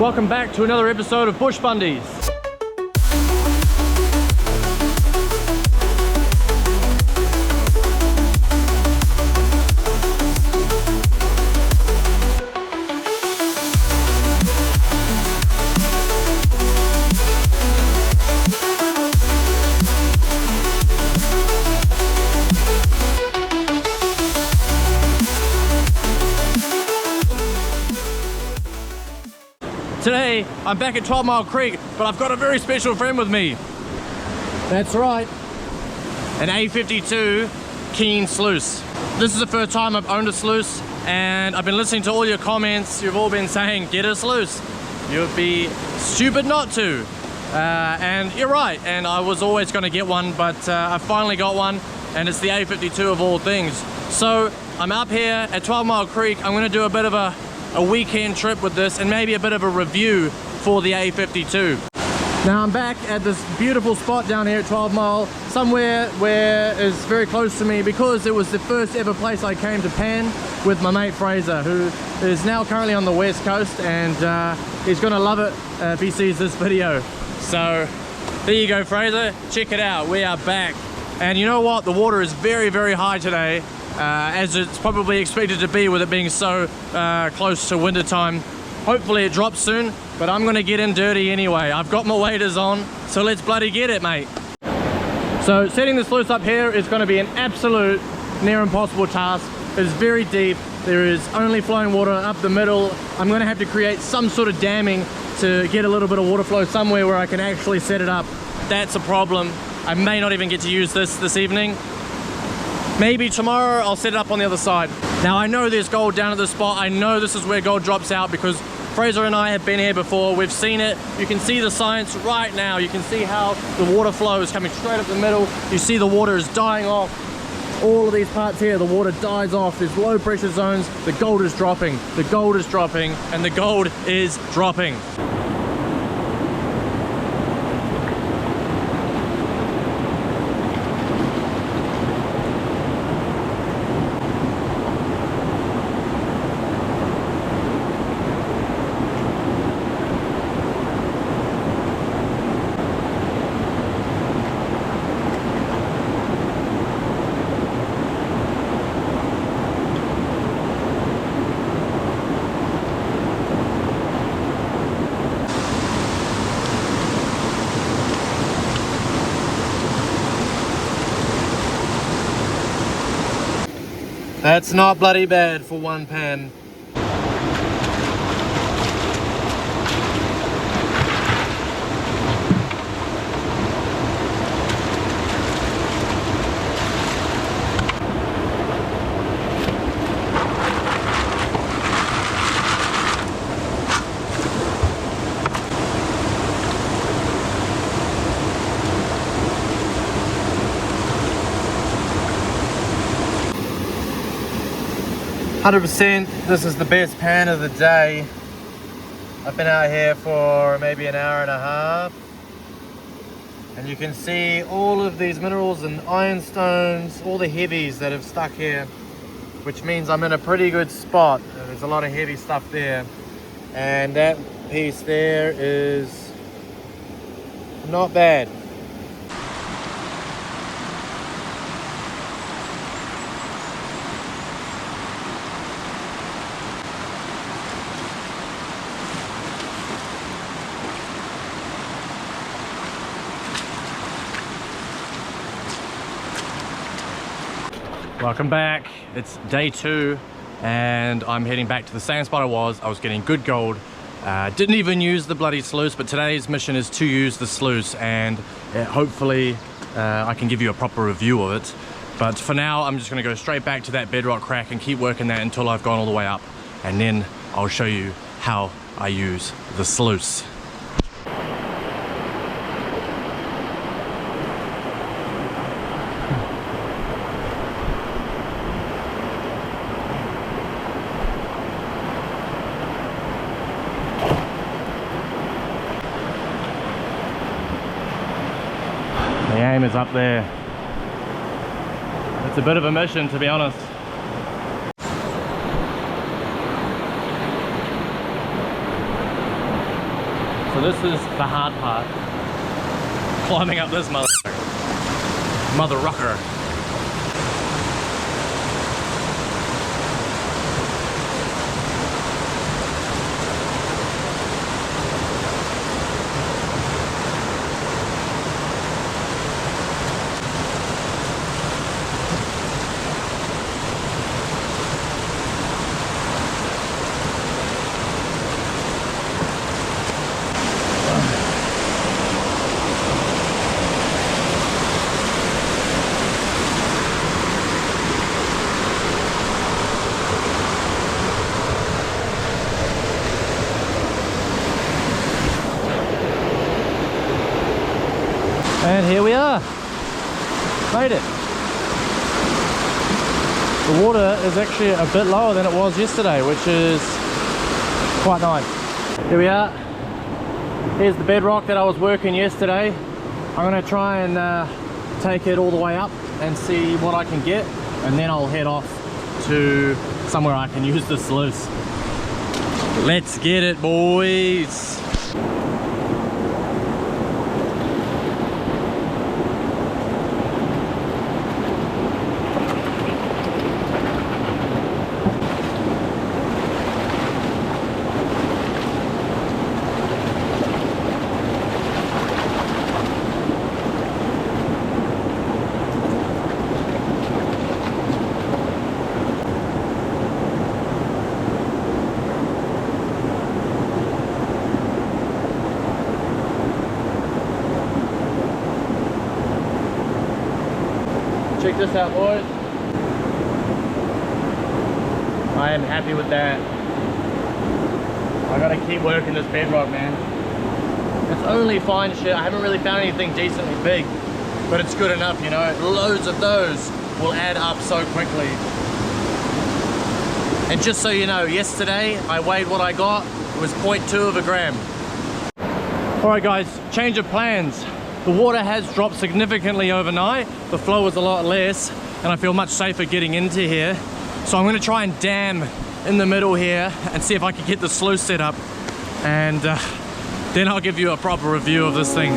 Welcome back to another episode of Bush Bundies. Today, I'm back at 12 Mile Creek, but I've got a very special friend with me. That's right, an A52 Keene Sluice. This is the first time I've owned a Sluice, and I've been listening to all your comments. You've all been saying, get a Sluice. You'd be stupid not to. And you're right, and I was always gonna get one, but I finally got one, and it's the A52 of all things. So, I'm up here at 12 Mile Creek. I'm gonna do a bit of a weekend trip with this and maybe a bit of a review for the A52. Now I'm back at this beautiful spot down here at 12 Mile, somewhere where is very close to me because it was the first ever place I came to pan with my mate Fraser, who is now currently on the west coast, and he's gonna love it if he sees this video. So there you go, Fraser, check it out, we are back. And you know what, the water is very, very high today, as it's probably expected to be with it being so close to winter time. Hopefully it drops soon, but I'm gonna get in dirty anyway. I've got my waders on, so let's bloody get it, mate. So setting the sluice up here is gonna be an absolute near impossible task. It's very deep, there is only flowing water up the middle. I'm gonna have to create some sort of damming to get a little bit of water flow somewhere where I can actually set it up. That's a problem. I may not even get to use this evening. Maybe tomorrow I'll set it up on the other side. Now I know there's gold down at this spot. I know this is where gold drops out because Fraser and I have been here before. We've seen it. You can see the science right now. You can see how the water flow is coming straight up the middle. You see the water is dying off. All of these parts here, the water dies off. There's low pressure zones. The gold is dropping. The gold is dropping, and the gold is dropping. That's not bloody bad for one pan. 100%, this is the best pan of the day. I've been out here for maybe an hour and a half, and you can see all of these minerals and ironstones, all the heavies that have stuck here, which means I'm in a pretty good spot. There's a lot of heavy stuff there, and that piece there is not bad. Welcome back. It's day 2 and I'm heading back to the same spot I was getting good gold. Didn't even use the bloody sluice, but today's mission is to use the sluice, and hopefully I can give you a proper review of it. But for now I'm just going to go straight back to that bedrock crack and keep working that until I've gone all the way up, and then I'll show you how I use the sluice. The aim is up there. It's a bit of a mission, to be honest. So this is the hard part. Climbing up this mother rucker. And here we are, made it. The water is actually a bit lower than it was yesterday, which is quite nice. Here we are. Here's the bedrock that I was working yesterday. I'm gonna try and take it all the way up and see what I can get, and then I'll head off to somewhere I can use the sluice. Let's get it, boys. Check this out, boys. I am happy with that. I gotta keep working this bedrock, man. It's only fine shit. I haven't really found anything decently big, but it's good enough, you know. Loads of those will add up so quickly. And just so you know, yesterday I weighed what I got. It was 0.2 of a gram. All right, guys, change of plans. The water has dropped significantly overnight. The flow is a lot less, and I feel much safer getting into here. So I'm gonna try and dam in the middle here and see if I can get the sluice set up. And then I'll give you a proper review of this thing.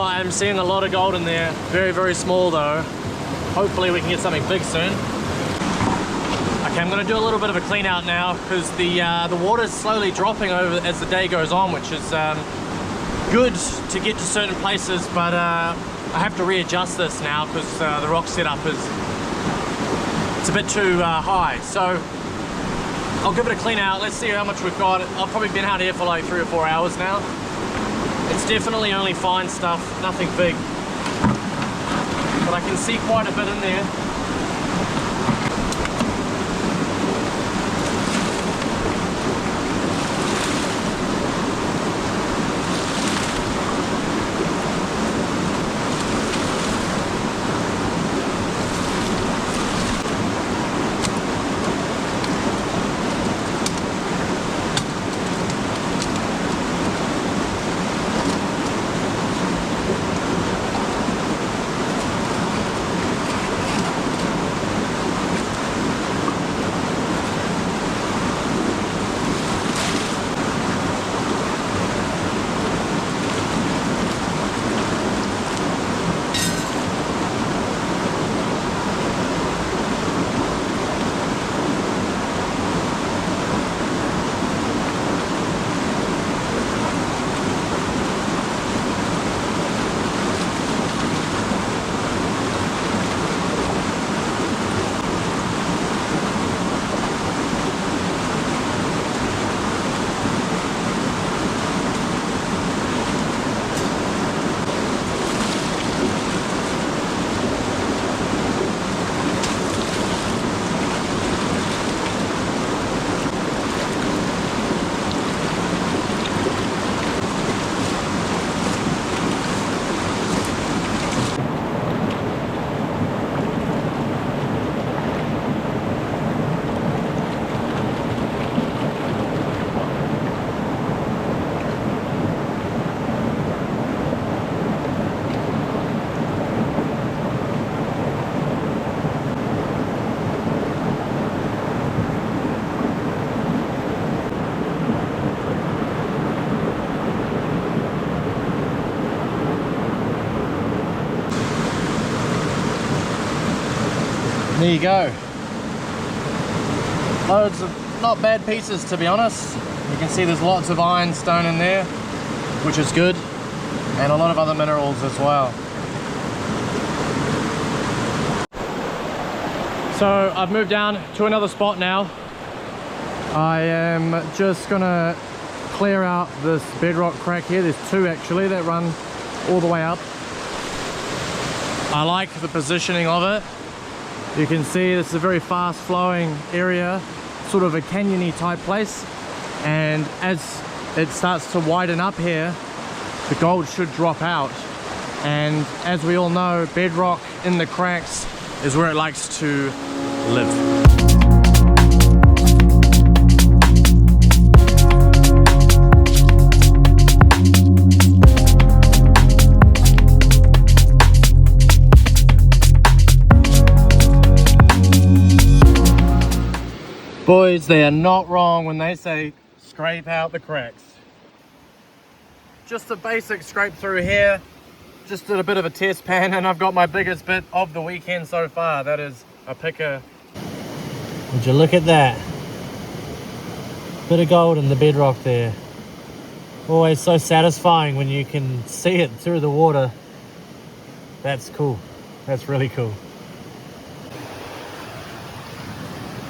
I'm seeing a lot of gold in there. Very, very small though. Hopefully we can get something big soon. Okay, I'm going to do a little bit of a clean out now because the water is slowly dropping over as the day goes on, which is good to get to certain places, but I have to readjust this now because the rock setup is a bit too high. So I'll give it a clean out. Let's see how much we've got. I've probably been out here for like 3 or 4 hours now. It's definitely only fine stuff, nothing big. But I can see quite a bit in there. there you go. Loads of not bad pieces, to be honest. You can see there's lots of ironstone in there, which is good, and a lot of other minerals as well. So I've moved down to another spot now. I am just gonna clear out this bedrock crack here. There's two actually that run all the way up. I like the positioning of it. You can see this is a very fast flowing area, sort of a canyony type place, and as it starts to widen up here, the gold should drop out. And as we all know, bedrock in the cracks is where it likes to live. Boys, they are not wrong when they say scrape out the cracks. Just a basic scrape through here. Just did a bit of a test pan and I've got my biggest bit of the weekend so far. That is a picker. Would you look at that? Bit of gold in the bedrock there. Always so satisfying when you can see it through the water. That's cool. That's really cool.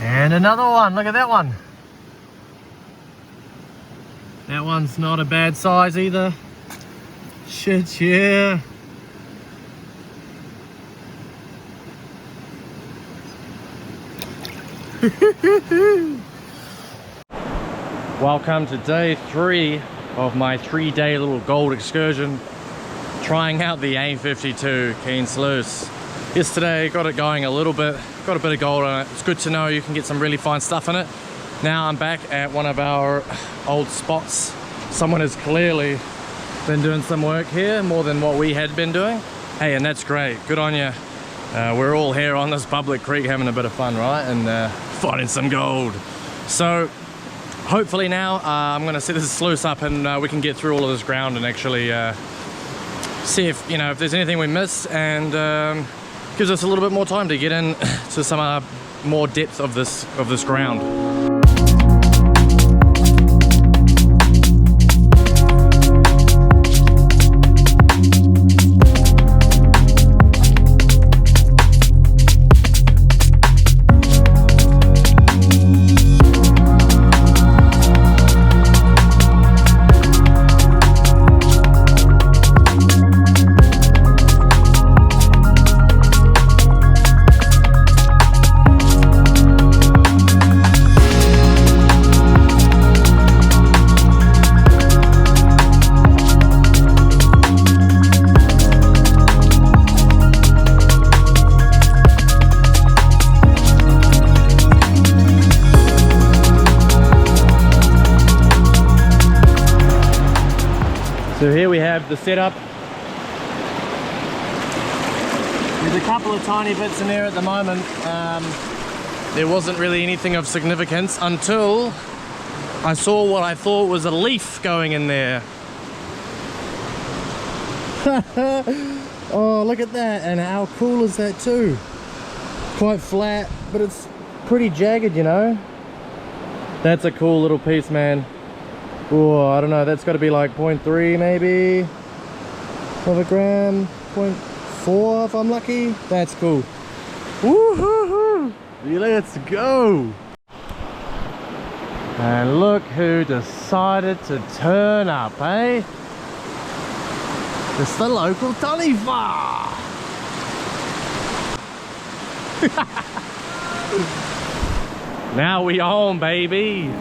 And another one, look at that one. That one's not a bad size either. Shit, yeah. Welcome to day 3 of my 3-day little gold excursion, trying out the A52 Keene Sluice. Yesterday got it going a little bit, got a bit of gold on it. It's good to know you can get some really fine stuff in it. Now I'm back at one of our old spots. Someone has clearly been doing some work here, more than what we had been doing. Hey, and that's great, good on you. We're all here on this public creek having a bit of fun, right? And finding some gold. So hopefully now I'm gonna set this sluice up and we can get through all of this ground and actually see if, you know, if there's anything we missed, and gives us a little bit more time to get in to some more depth of this ground. So here we have the setup. There's a couple of tiny bits in there at the moment. There wasn't really anything of significance until I saw what I thought was a leaf going in there. Oh, look at that, and how cool is that too? Quite flat, but it's pretty jagged, you know? That's a cool little piece, man. Oh, I don't know, that's got to be like 0.3 maybe of a gram, 0.4 if I'm lucky. That's cool. Woohoo! Let's go! And look who decided to turn up, eh? It's the local Taniwha! Now we on, baby!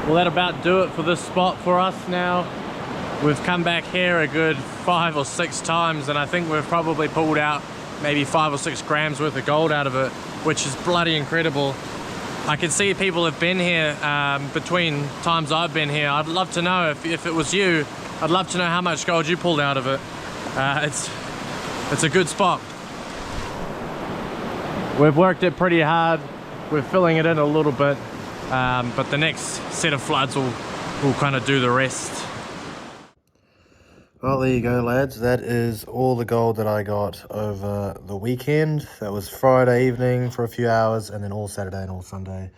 Well, that about do it for this spot for us now. We've come back here a good 5 or 6 times, and I think we've probably pulled out maybe 5 or 6 grams worth of gold out of it, which is bloody incredible. I can see people have been here between times I've been here. I'd love to know if it was you, I'd love to know how much gold you pulled out of it. It's a good spot. We've worked it pretty hard. We're filling it in a little bit, but the next set of floods will kind of do the rest. Well, there you go, lads. That is all the gold that I got over the weekend. That was Friday evening for a few hours, and then all Saturday and all Sunday.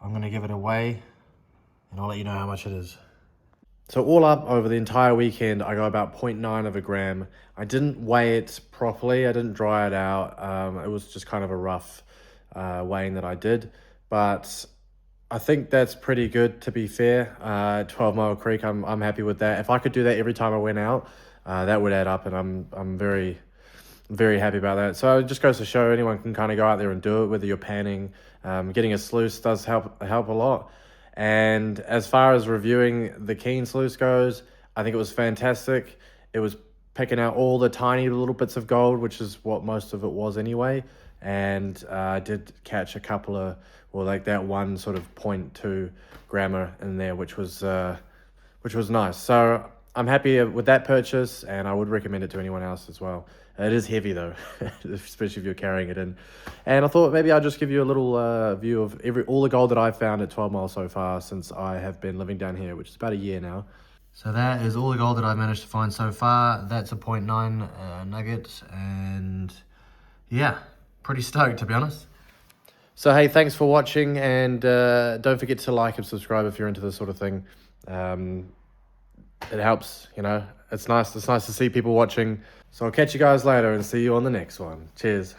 I'm going to give it away, and I'll let you know how much it is. So all up, over the entire weekend, I got about 0.9 of a gram. I didn't weigh it properly. I didn't dry it out. It was just kind of a rough weighing that I did. But I think that's pretty good, to be fair. 12 Mile Creek, I'm happy with that. If I could do that every time I went out, that would add up, and I'm very, very happy about that. So it just goes to show anyone can kind of go out there and do it, whether you're panning. Getting a sluice does help a lot. And as far as reviewing the Keene sluice goes, I think it was fantastic. It was picking out all the tiny little bits of gold, which is what most of it was anyway. And I did catch a couple of, well, like that one sort of 0.2 grammer in there, which was nice. So I'm happy with that purchase, and I would recommend it to anyone else as well. It is heavy though, especially if you're carrying it in. And I thought maybe I'll just give you a little view of all the gold that I've found at 12 Mile so far since I have been living down here, which is about a year now. So that is all the gold that I've managed to find so far. That's a 0.9 nugget, and yeah, pretty stoked, to be honest. So hey, thanks for watching, and don't forget to like and subscribe if you're into this sort of thing. It helps, you know. It's nice to see people watching. So I'll catch you guys later and see you on the next one. Cheers.